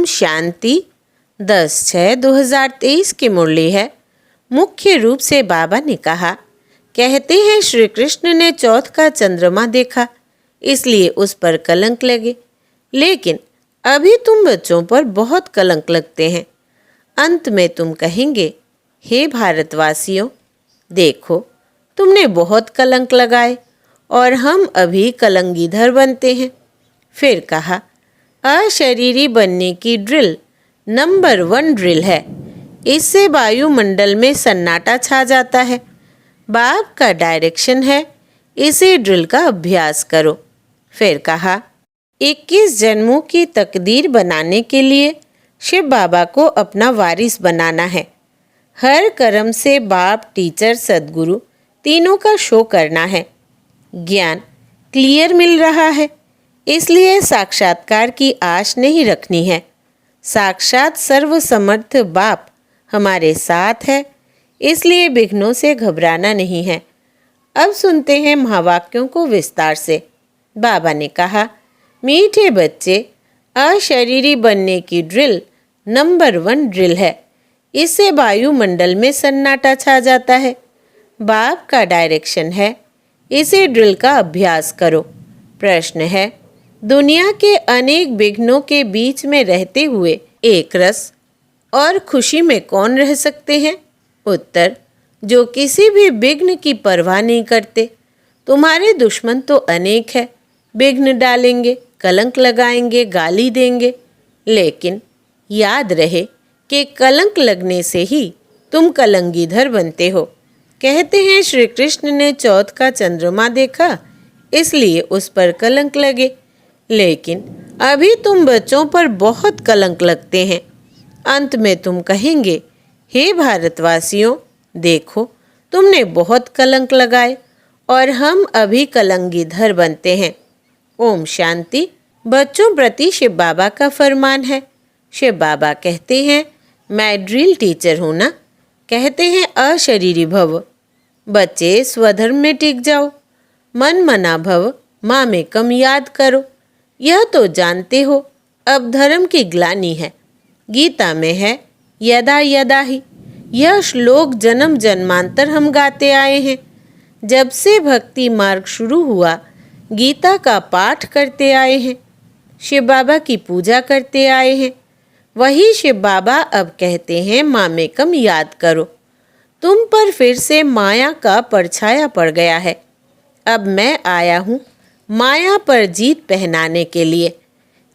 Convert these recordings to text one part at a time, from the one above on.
शांति 10/6/2023 की मुरली है। मुख्य रूप से बाबा ने कहा, कहते हैं श्री कृष्ण ने चौथ का चंद्रमा देखा इसलिए उस पर कलंक लगे, लेकिन अभी तुम बच्चों पर बहुत कलंक लगते हैं। अंत में तुम कहेंगे, हे भारतवासियों, देखो तुमने बहुत कलंक लगाए और हम अभी कलंगीधर बनते हैं। फिर कहा, अशरीरी बनने की ड्रिल नंबर 1 ड्रिल है। इससे वायुमंडल में सन्नाटा छा जाता है। बाप का डायरेक्शन है, इसे ड्रिल का अभ्यास करो। फिर कहा, 21 जन्मों की तकदीर बनाने के लिए शिव बाबा को अपना वारिस बनाना है। हर कर्म से बाप, टीचर, सदगुरु तीनों का शो करना है। ज्ञान क्लियर मिल रहा है, इसलिए साक्षात्कार की आश नहीं रखनी है। साक्षात सर्वसमर्थ बाप हमारे साथ है, इसलिए विघ्नों से घबराना नहीं है। अब सुनते हैं महावाक्यों को विस्तार से। बाबा ने कहा, मीठे बच्चे, अशरीरी बनने की ड्रिल नंबर 1 ड्रिल है। इससे वायुमंडल में सन्नाटा छा जाता है। बाप का डायरेक्शन है, इसे ड्रिल का अभ्यास करो। प्रश्न है, दुनिया के अनेक विघ्नों के बीच में रहते हुए एक रस और खुशी में कौन रह सकते हैं? उत्तर, जो किसी भी विघ्न की परवाह नहीं करते। तुम्हारे दुश्मन तो अनेक है, विघ्न डालेंगे, कलंक लगाएंगे, गाली देंगे, लेकिन याद रहे कि कलंक लगने से ही तुम कलंगीधर बनते हो। कहते हैं श्री कृष्ण ने चौथ का चंद्रमा देखा इसलिए उस पर कलंक लगे, लेकिन अभी तुम बच्चों पर बहुत कलंक लगते हैं। अंत में तुम कहेंगे, हे भारतवासियों, देखो तुमने बहुत कलंक लगाए और हम अभी कलंगीधर बनते हैं। ओम शांति। बच्चों प्रति शिव बाबा का फरमान है। शिव बाबा कहते हैं, मैं ड्रिल टीचर हूँ ना। कहते हैं, अशरीरी भव। बच्चे स्वधर्म में टिक जाओ, मन मना भव, माँ में कम याद करो। यह तो जानते हो अब धर्म की ग्लानि है। गीता में है, यदा यदा ही। यह श्लोक जन्म जन्मांतर हम गाते आए हैं। जब से भक्ति मार्ग शुरू हुआ, गीता का पाठ करते आए हैं, शिव बाबा की पूजा करते आए हैं। वही शिव बाबा अब कहते हैं, माँ में कम याद करो। तुम पर फिर से माया का परछाया पड़ गया है। अब मैं आया हूँ माया पर जीत पहनाने के लिए,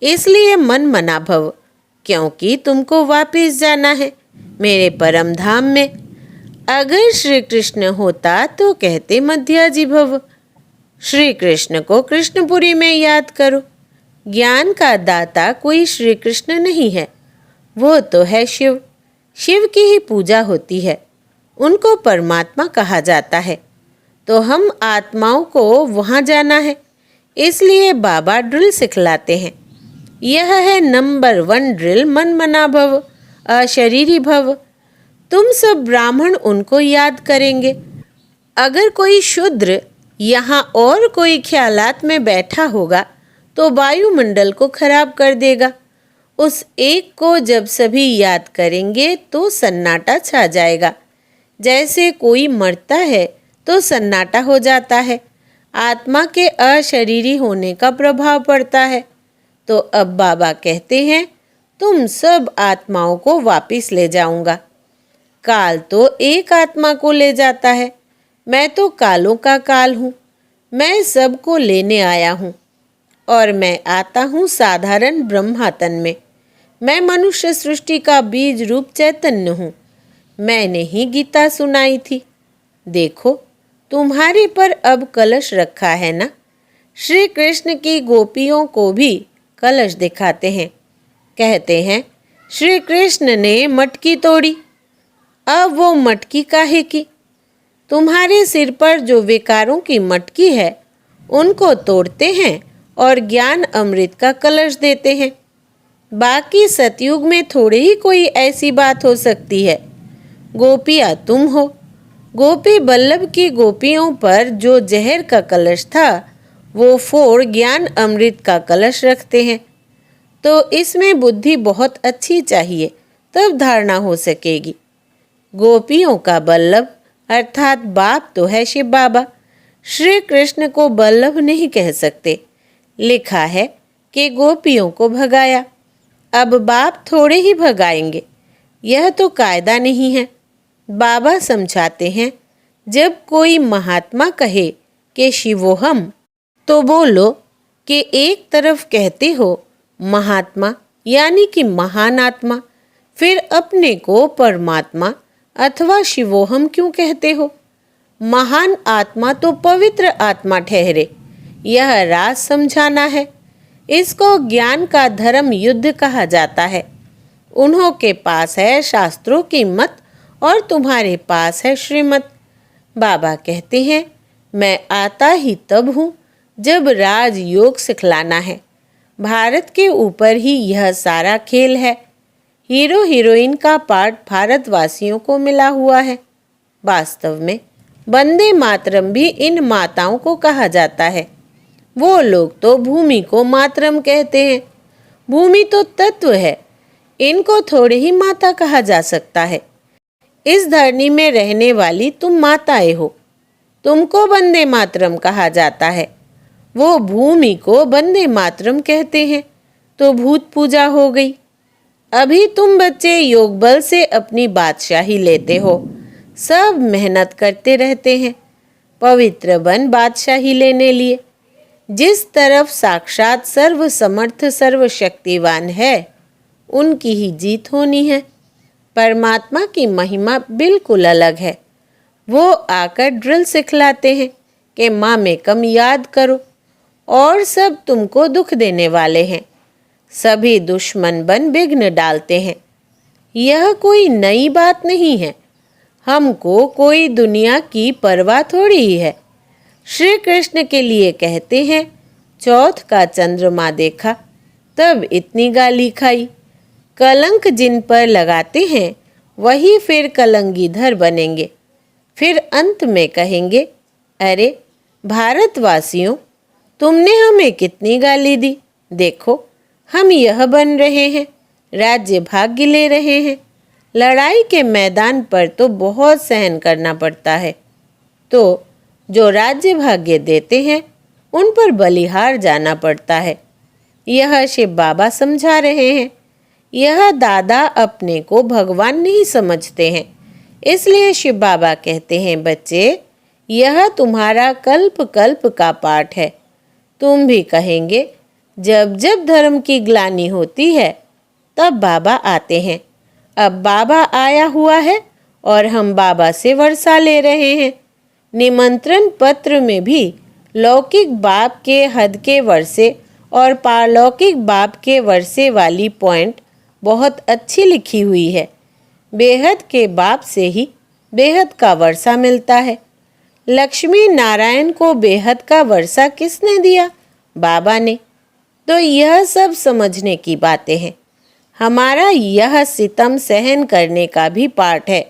इसलिए मन मना भव, क्योंकि तुमको वापस जाना है मेरे परम धाम में। अगर श्री कृष्ण होता तो कहते मध्याजी भव। श्री कृष्ण को कृष्णपुरी में याद करो। ज्ञान का दाता कोई श्री कृष्ण नहीं है, वो तो है शिव। शिव की ही पूजा होती है, उनको परमात्मा कहा जाता है। तो हम आत्माओं को वहाँ जाना है, इसलिए बाबा ड्रिल सिखलाते हैं। यह है नंबर 1 ड्रिल, मन मना भव, अशरीरी भव। तुम सब ब्राह्मण उनको याद करेंगे। अगर कोई शूद्र यहाँ और कोई ख्यालात में बैठा होगा तो वायुमंडल को खराब कर देगा। उस एक को जब सभी याद करेंगे तो सन्नाटा छा जाएगा। जैसे कोई मरता है तो सन्नाटा हो जाता है, आत्मा के अशरीरी होने का प्रभाव पड़ता है। तो अब बाबा कहते हैं, तुम सब आत्माओं को वापस ले जाऊंगा। काल तो एक आत्मा को ले जाता है, मैं तो कालों का काल हूँ। मैं सबको लेने आया हूँ और मैं आता हूँ साधारण ब्रह्मातन में। मैं मनुष्य सृष्टि का बीज रूप चैतन्य हूँ। मैंने ही गीता सुनाई थी। देखो तुम्हारे पर अब कलश रखा है ना। श्री कृष्ण की गोपियों को भी कलश दिखाते हैं। कहते हैं, श्री कृष्ण ने मटकी तोड़ी, अब वो मटकी काहे की? तुम्हारे सिर पर जो विकारों की मटकी है उनको तोड़ते हैं और ज्ञान अमृत का कलश देते हैं। बाकी सतयुग में थोड़ी ही कोई ऐसी बात हो सकती है। गोपियाँ तुम हो। गोपी बल्लभ की गोपियों पर जो जहर का कलश था वो फोड़ ज्ञान अमृत का कलश रखते हैं। तो इसमें बुद्धि बहुत अच्छी चाहिए, तब धारणा हो सकेगी। गोपियों का बल्लभ अर्थात बाप तो है शिव बाबा, श्री कृष्ण को बल्लभ नहीं कह सकते। लिखा है कि गोपियों को भगाया, अब बाप थोड़े ही भगाएंगे, यह तो कायदा नहीं है। बाबा समझाते हैं, जब कोई महात्मा कहे कि शिवोहम, तो बोलो कि एक तरफ कहते हो महात्मा यानी कि महान आत्मा, फिर अपने को परमात्मा अथवा शिवोहम क्यों कहते हो? महान आत्मा तो पवित्र आत्मा ठहरे, यह राज समझाना है। इसको ज्ञान का धर्म युद्ध कहा जाता है। उन्हों के पास है शास्त्रों की मत और तुम्हारे पास है श्रीमत। बाबा कहते हैं, मैं आता ही तब हूँ जब राजयोग सिखलाना है। भारत के ऊपर ही यह सारा खेल है। हीरो हीरोइन का पार्ट भारतवासियों को मिला हुआ है। वास्तव में वंदे मातरम भी इन माताओं को कहा जाता है। वो लोग तो भूमि को मातरम कहते हैं। भूमि तो तत्व है, इनको थोड़े ही माता कहा जा सकता है। इस धरनी में रहने वाली तुम माताएं हो, तुमको वंदे मातरम कहा जाता है। वो भूमि को वंदे मातरम कहते हैं, तो भूत पूजा हो गई। अभी तुम बच्चे योग बल से अपनी बादशाही लेते हो, सब मेहनत करते रहते हैं पवित्र बन बादशाही लेने लिए। जिस तरफ साक्षात सर्व समर्थ सर्वशक्तिवान है, उनकी ही जीत होनी है। परमात्मा की महिमा बिल्कुल अलग है। वो आकर ड्रिल सिखलाते हैं कि माँ में कम याद करो, और सब तुमको दुख देने वाले हैं। सभी दुश्मन बन विघ्न डालते हैं। यह कोई नई बात नहीं है। हमको कोई दुनिया की परवाह थोड़ी ही है। श्री कृष्ण के लिए कहते हैं, चौथ का चंद्रमा देखा तब इतनी गाली खाई। कलंक जिन पर लगाते हैं वही फिर कलंगीधर बनेंगे। फिर अंत में कहेंगे, अरे भारतवासियों, तुमने हमें कितनी गाली दी, देखो हम यह बन रहे हैं, राज्य भाग्य ले रहे हैं। लड़ाई के मैदान पर तो बहुत सहन करना पड़ता है, तो जो राज्य भाग्य देते हैं उन पर बलिहार जाना पड़ता है। यह शिव बाबा समझा रहे हैं। यह दादा अपने को भगवान नहीं समझते हैं, इसलिए शिव बाबा कहते हैं, बच्चे यह तुम्हारा कल्प कल्प का पाठ है। तुम भी कहेंगे, जब जब धर्म की ग्लानि होती है तब बाबा आते हैं। अब बाबा आया हुआ है और हम बाबा से वर्षा ले रहे हैं। निमंत्रण पत्र में भी लौकिक बाप के हद के वर्षे और पारलौकिक बाप के वर्षे वाली पॉइंट बहुत अच्छी लिखी हुई है। बेहद के बाप से ही बेहद का वर्षा मिलता है। लक्ष्मी नारायण को बेहद का वर्षा किसने दिया? बाबा ने। तो यह सब समझने की बातें हैं। हमारा यह सितम सहन करने का भी पाठ है।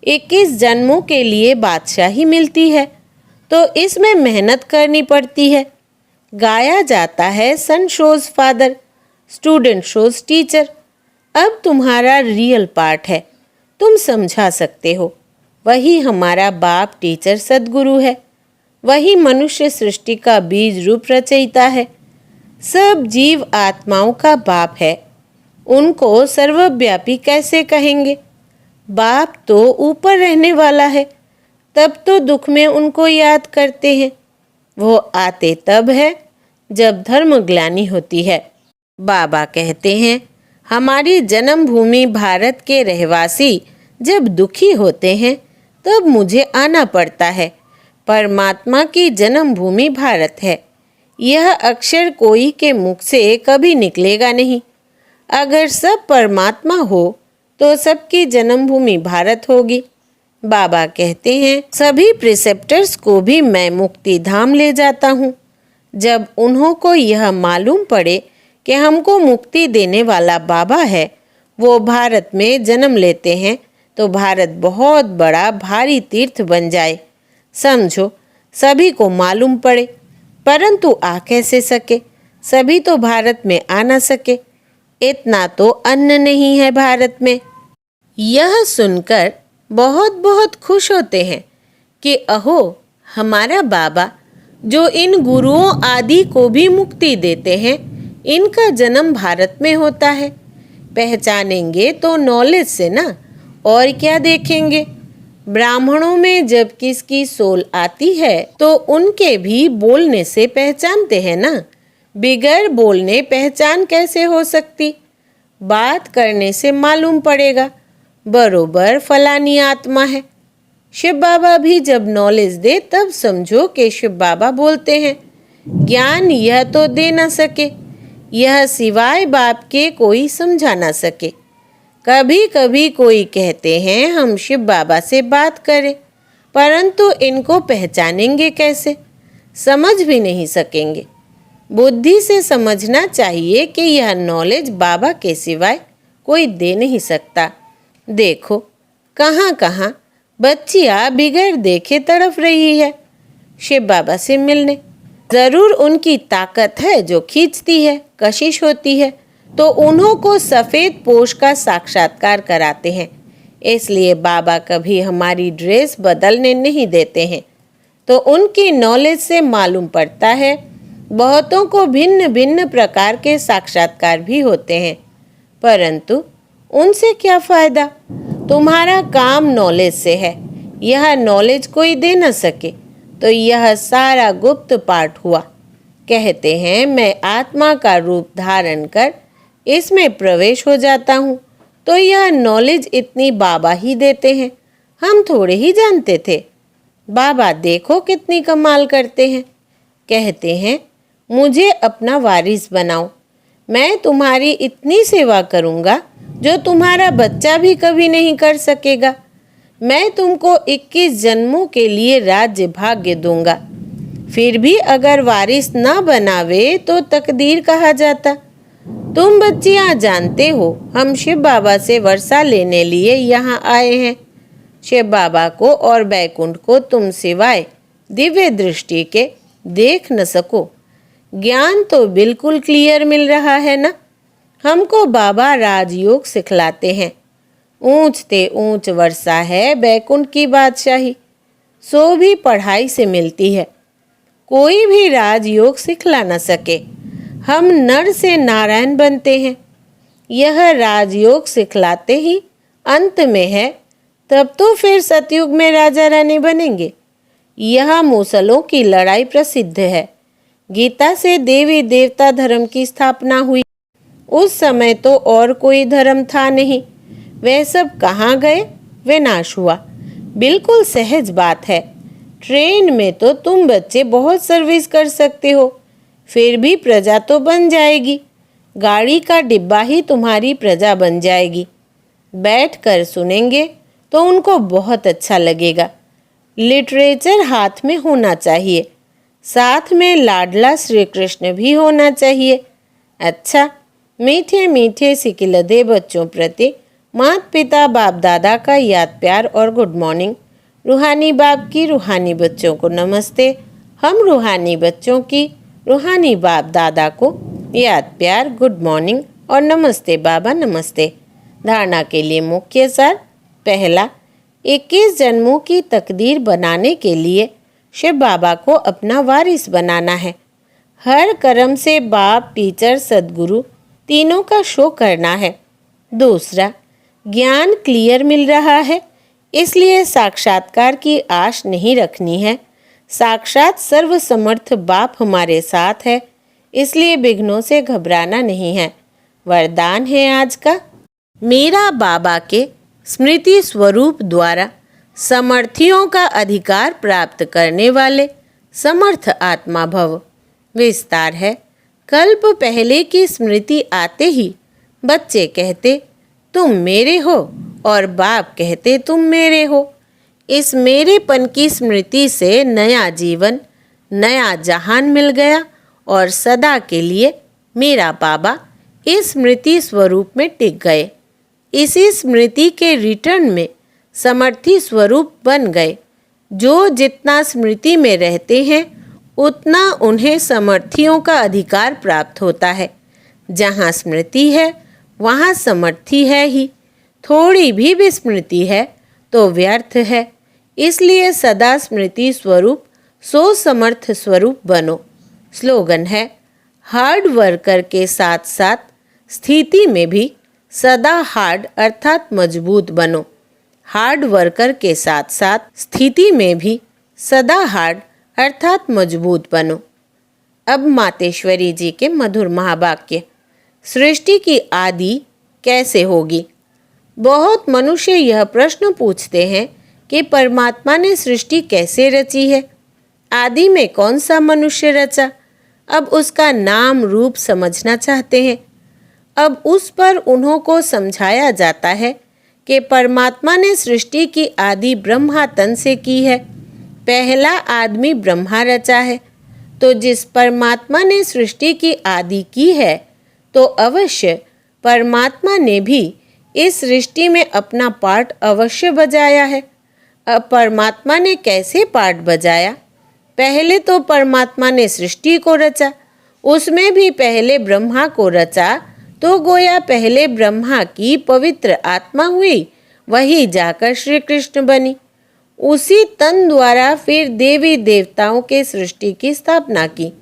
21 जन्मों के लिए बादशाही मिलती है, तो इसमें मेहनत करनी पड़ती है। गाया जाता है son shows father, student shows teacher. अब तुम्हारा रियल पार्ट है, तुम समझा सकते हो। वही हमारा बाप टीचर सद्गुरु है। वही मनुष्य सृष्टि का बीज रूप रचयिता है। सब जीव आत्माओं का बाप है। उनको सर्वव्यापी कैसे कहेंगे? बाप तो ऊपर रहने वाला है, तब तो दुख में उनको याद करते हैं। वो आते तब है जब धर्म ग्लानि होती है। बाबा कहते हैं, हमारी जन्मभूमि भारत के रहवासी जब दुखी होते हैं तब मुझे आना पड़ता है। परमात्मा की जन्मभूमि भारत है। यह अक्षर कोई के मुख से कभी निकलेगा नहीं। अगर सब परमात्मा हो तो सबकी जन्मभूमि भारत होगी। बाबा कहते हैं, सभी प्रिसेप्टर्स को भी मैं मुक्ति धाम ले जाता हूँ। जब उन्हों को यह मालूम पड़े कि हमको मुक्ति देने वाला बाबा है, वो भारत में जन्म लेते हैं, तो भारत बहुत बड़ा भारी तीर्थ बन जाए। समझो, सभी को मालूम पड़े, परंतु आ कैसे सके? सभी तो भारत में आ ना सके। इतना तो अन्न नहीं है भारत में। यह सुनकर बहुत बहुत खुश होते हैं कि अहो, हमारा बाबा जो इन गुरुओं आदि को भी मुक्ति देते हैं, इनका जन्म भारत में होता है। पहचानेंगे तो नॉलेज से ना, और क्या देखेंगे। ब्राह्मणों में जब किसकी सोल आती है तो उनके भी बोलने से पहचानते हैं ना। बिगर बोलने पहचान कैसे हो सकती? बात करने से मालूम पड़ेगा बरोबर फलानी आत्मा है। शिव बाबा भी जब नॉलेज दे तब समझो कि शिव बाबा बोलते हैं। ज्ञान यह तो दे न सके, यह सिवाय बाप के कोई समझा ना सके। कभी कभी कोई कहते हैं हम शिव बाबा से बात करें, परंतु इनको पहचानेंगे कैसे? समझ भी नहीं सकेंगे। बुद्धि से समझना चाहिए कि यह नॉलेज बाबा के सिवाय कोई दे नहीं सकता। देखो कहाँ कहाँ बच्चियाँ बिगड़ देखे तड़प रही है शिव बाबा से मिलने। जरूर उनकी ताकत है जो खींचती है, कशिश होती है, तो उन्हों को सफ़ेद पोश का साक्षात्कार कराते हैं। इसलिए बाबा कभी हमारी ड्रेस बदलने नहीं देते हैं। तो उनकी नॉलेज से मालूम पड़ता है बहुतों को भिन्न भिन्न प्रकार के साक्षात्कार भी होते हैं, परंतु उनसे क्या फ़ायदा? तुम्हारा काम नॉलेज से है, यह नॉलेज कोई दे न सके तो यह सारा गुप्त पाठ हुआ। कहते हैं मैं आत्मा का रूप धारण कर इसमें प्रवेश हो जाता हूँ, तो यह नॉलेज इतनी बाबा ही देते हैं, हम थोड़े ही जानते थे। बाबा देखो कितनी कमाल करते हैं। कहते हैं मुझे अपना वारिस बनाओ, मैं तुम्हारी इतनी सेवा करूँगा जो तुम्हारा बच्चा भी कभी नहीं कर सकेगा। मैं तुमको 21 जन्मों के लिए राज्य भाग्य दूंगा। फिर भी अगर वारिस ना बनावे तो तकदीर कहा जाता। तुम बच्चियाँ जानते हो हम शिव बाबा से वर्षा लेने लिए यहाँ आए हैं। शिव बाबा को और बैकुंठ को तुम सिवाय दिव्य दृष्टि के देख न सको। ज्ञान तो बिल्कुल क्लियर मिल रहा है ना। हमको बाबा राजयोग सिखलाते हैं। ऊंच ते ऊंच वर्षा है बैकुंठ की बादशाही, सो भी पढ़ाई से मिलती है। कोई भी राजयोग सिखला न सके। हम नर से नारायण बनते हैं। यह राजयोग सिखलाते ही अंत में है, तब तो फिर सतयुग में राजा रानी बनेंगे। यह मूसलों की लड़ाई प्रसिद्ध है। गीता से देवी देवता धर्म की स्थापना हुई। उस समय तो और कोई धर्म था नहीं। वह सब कहाँ गए? विनाश हुआ। बिल्कुल सहज बात है। ट्रेन में तो तुम बच्चे बहुत सर्विस कर सकते हो, फिर भी प्रजा तो बन जाएगी। गाड़ी का डिब्बा ही तुम्हारी प्रजा बन जाएगी। बैठ कर सुनेंगे तो उनको बहुत अच्छा लगेगा। लिटरेचर हाथ में होना चाहिए, साथ में लाडला श्री कृष्ण भी होना चाहिए। अच्छा, मीठे मीठे सिकिलदे बच्चों प्रति माता पिता बाप दादा का याद प्यार और गुड मॉर्निंग। रूहानी बाप की रूहानी बच्चों को नमस्ते। हम रूहानी बच्चों की रूहानी बाप दादा को याद प्यार, गुड मॉर्निंग और नमस्ते बाबा नमस्ते। धारणा के लिए मुख्य सार। पहला, 21 जन्मों की तकदीर बनाने के लिए शिव बाबा को अपना वारिस बनाना है। हर कर्म से बाप, टीचर, सदगुरु तीनों का शो करना है। दूसरा, ज्ञान क्लियर मिल रहा है, इसलिए साक्षात्कार की आश नहीं रखनी है। साक्षात सर्वसमर्थ बाप हमारे साथ है, इसलिए विघ्नों से घबराना नहीं है। वरदान है आज का, मेरा बाबा के स्मृति स्वरूप द्वारा समर्थियों का अधिकार प्राप्त करने वाले समर्थ आत्मा भव। विस्तार है, कल्प पहले की स्मृति आते ही बच्चे कहते तुम मेरे हो और बाप कहते तुम मेरे हो। इस मेरेपन की स्मृति से नया जीवन, नया जहान मिल गया और सदा के लिए मेरा बाबा इस स्मृति स्वरूप में टिक गए। इसी स्मृति के रिटर्न में समर्थी स्वरूप बन गए। जो जितना स्मृति में रहते हैं उतना उन्हें समर्थियों का अधिकार प्राप्त होता है। जहाँ स्मृति है वहाँ समर्थी है ही। थोड़ी भी विस्मृति है तो व्यर्थ है। इसलिए सदा स्मृति स्वरूप सो समर्थ स्वरूप बनो। स्लोगन है, हार्ड वर्कर के साथ साथ स्थिति में भी सदा हार्ड अर्थात मजबूत बनो। हार्ड वर्कर के साथ साथ स्थिति में भी सदा हार्ड अर्थात मजबूत बनो। अब मातेश्वरी जी के मधुर महावाक्य। सृष्टि की आदि कैसे होगी? बहुत मनुष्य यह प्रश्न पूछते हैं कि परमात्मा ने सृष्टि कैसे रची है? आदि में कौन सा मनुष्य रचा? अब उसका नाम रूप समझना चाहते हैं। अब उस पर उन्हों को समझाया जाता है कि परमात्मा ने सृष्टि की आदि ब्रह्मा तन से की है। पहला आदमी ब्रह्मा रचा है। तो जिस परमात्मा ने सृष्टि की आदि की है तो अवश्य परमात्मा ने भी इस सृष्टि में अपना पार्ट अवश्य बजाया है। अब परमात्मा ने कैसे पार्ट बजाया? पहले तो परमात्मा ने सृष्टि को रचा, उसमें भी पहले ब्रह्मा को रचा, तो गोया पहले ब्रह्मा की पवित्र आत्मा हुई, वही जाकर श्री कृष्ण बनी। उसी तन द्वारा फिर देवी देवताओं के सृष्टि की स्थापना की।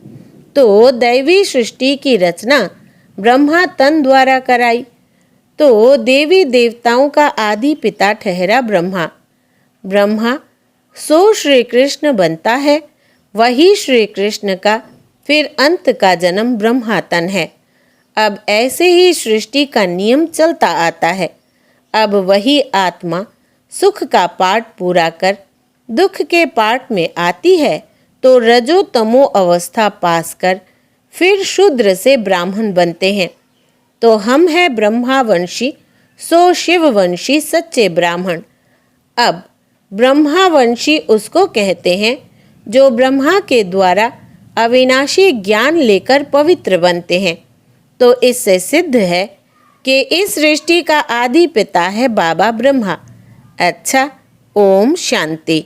तो दैवी सृष्टि की रचना ब्रह्मा तन द्वारा कराई। तो देवी देवताओं का आदि पिता ठहरा ब्रह्मा। ब्रह्मा सो श्री कृष्ण बनता है, वही श्री कृष्ण का फिर अंत का जन्म ब्रह्मा तन है। अब ऐसे ही सृष्टि का नियम चलता आता है। अब वही आत्मा सुख का पाठ पूरा कर दुख के पाठ में आती है तो रजो तमो अवस्था पास कर फिर शूद्र से ब्राह्मण बनते हैं। तो हम हैं ब्रह्मावंशी, सो शिववंशी सच्चे ब्राह्मण। अब ब्रह्मावंशी उसको कहते हैं जो ब्रह्मा के द्वारा अविनाशी ज्ञान लेकर पवित्र बनते हैं। तो इससे सिद्ध है कि इस सृष्टि का आदि पिता है बाबा ब्रह्मा। अच्छा, ओम शांति।